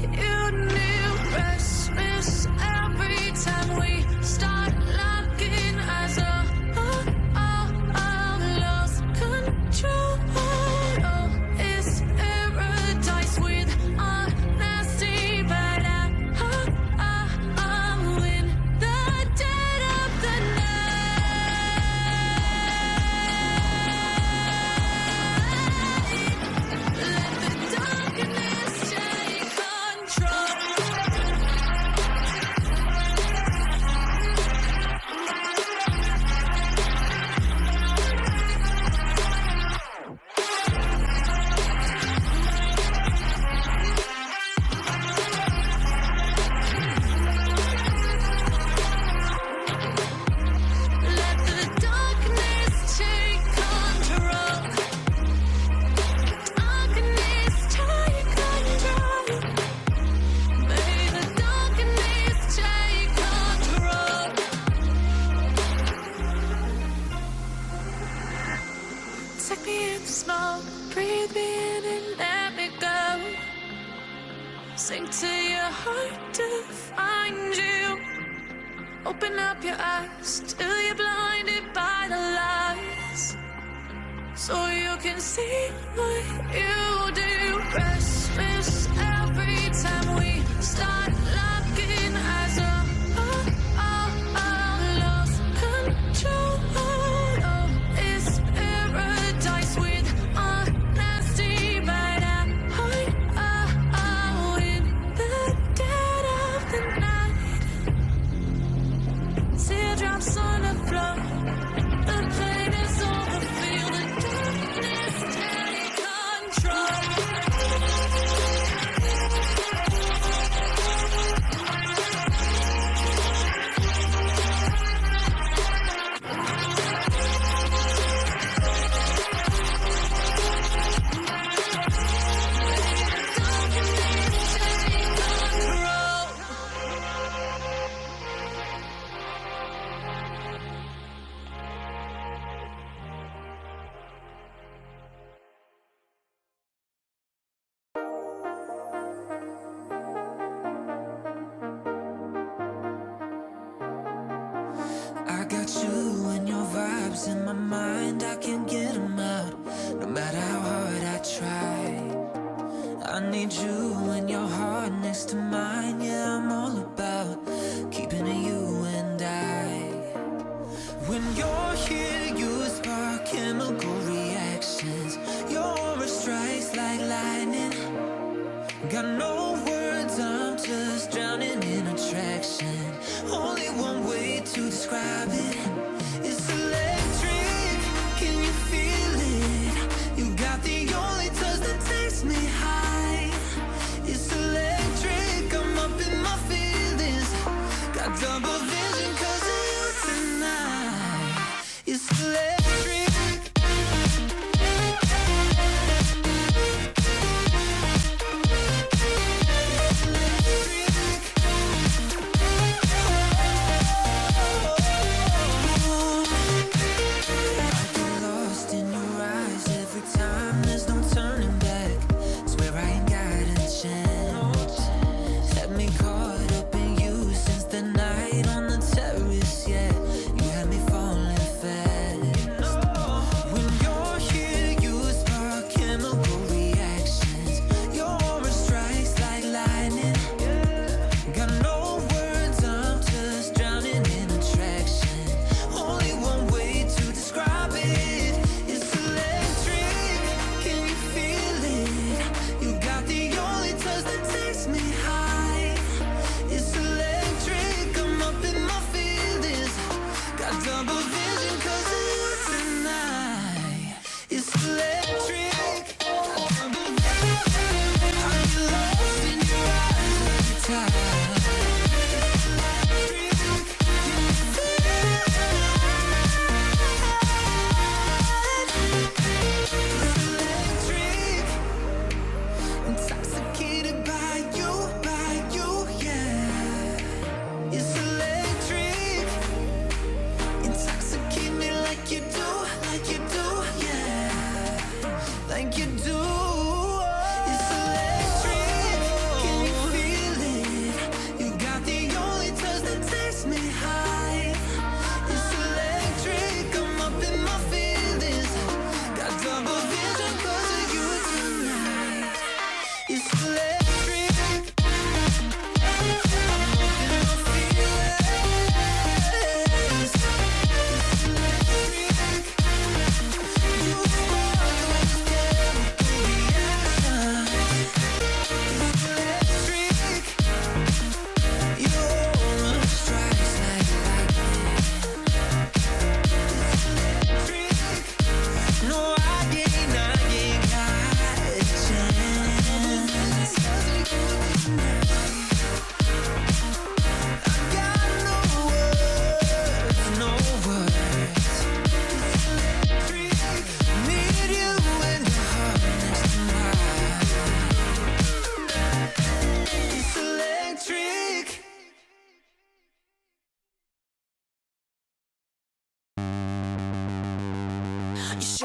you knew. Restless every time we start locking eyes up. Lost control. Oh, it's paradise with honesty, but I'm in the dead of the night. Let the darkness take control. Let the darkness take control. Darkness take control. May the darkness take control. Take me in slow, breathe me in and let me go. Sink to your heart to find you. Open up your eyes till you're blinded by the lies, so you can see what you do. Restless every time we start locking eyes up. Lost control. Oh, it's paradise with honesty, but I'm in the dead of the night. Teardrops on the floor. The pain is over. Feel the darkness take control. Darkness take control. I got you and your vibes in my mind, I can't get them out, no matter how hard I try. I need you and your heart next to mine, yeah, I'm all about keeping it you and I. When you're here, you spark chemical reactions, your aura strikes like lightning. Got no words, I'm just drowning in attraction. Only one way to describe it. It's electric, can you feel it? You got the only touch that takes me high. It's electric, I'm up in my feelings. Got double vision 'cause of you tonight. It's electric. It's electric.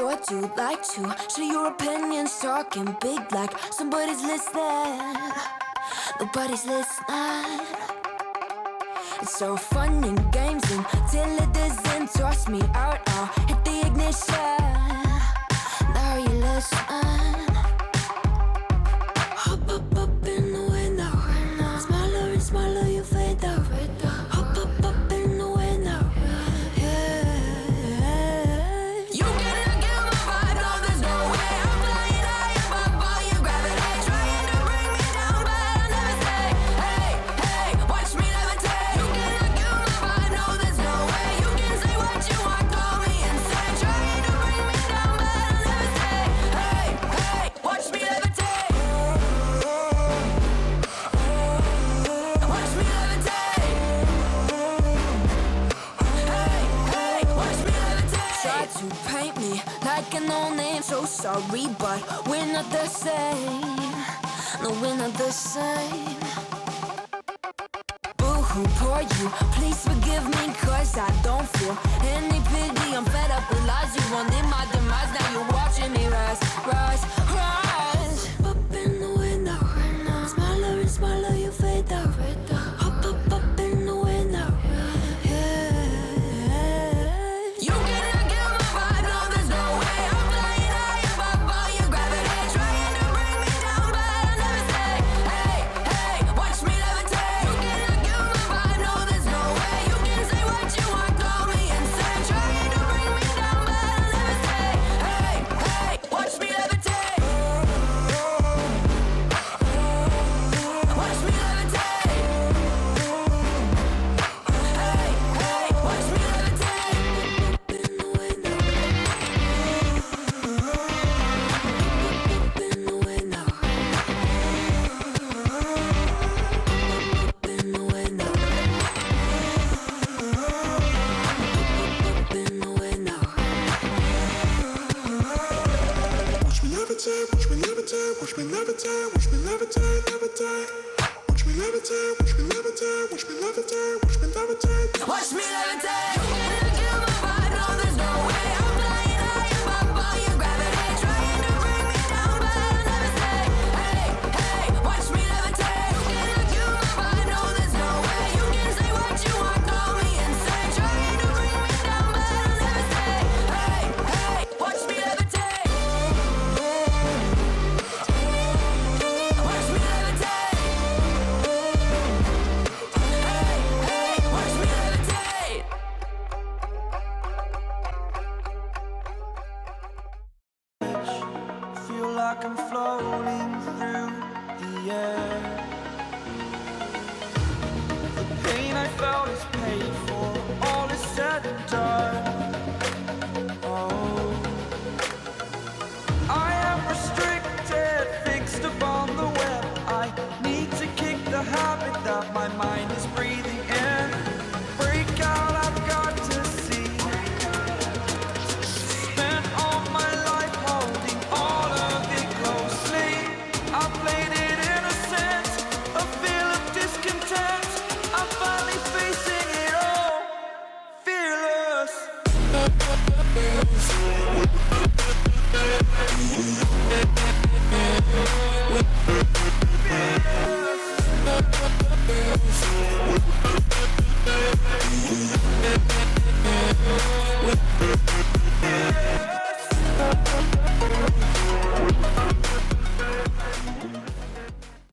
sure do like to share your opinions, talking big like somebody's listening. Nobody's listening. It's so fun and games until it doesn't. Toss me out, I'll hit the ignition. Now you listen. Hop up in the window. Smaller and smaller you fade out. Hop up in the window. Yeah. You cannot get my vibe, no, there's no way. I'm flying high above all your gravity, trying to bring me down, but I'll never stay. Hey, hey, watch me levitate. You cannot get my vibe, no, there's no way. You can say what you want, call me insane, trying to bring me down, but I'll never stay. Hey, hey, watch me levitate. Watch me levitate. Hey, hey, watch me levitate. Try to paint me like an old name, so sorry, but we're not the same. No, we're not the same. Boo-hoo, poor you, please forgive me, cause I don't feel any pity. I'm fed up with lies, you wanted my demise, now you're watching me rise, rise, rise. Up in the window, smaller and smaller you fade out. Up in the window, yeah. You cannot get my vibe, no, there's no way. I'm flying high above all your gravity, trying to bring me down, but I'll never stay. Hey, hey, watch me levitate. You cannot get my vibe, no, there's no way. You can say what you want, call me insane, trying to bring me down, but I'll never stay. Hey, hey, watch me levitate. Watch me levitate. Hey, hey, watch me levitate. Up in the window. Up in the window. Up in the window. Up in the window. Watch me levitate, watch me levitate, watch me levitate, watch me levitate, levitate. Watch me levitate, watch me levitate, watch me levitate, watch me levitate. Watch me levitate. You cannot get my vibe, no, there's no way. I'm flying high above all your gravity, trying to bring me down, but I'll never stay. Hey, hey, watch me levitate. You cannot get my vibe, no, there's no way. You can say what you want, call me insane, trying to bring me down, but I'll never stay. Hey, hey, watch me levitate. Watch me levitate. Hey, hey, watch me levitate. Feel like I'm floating through the air.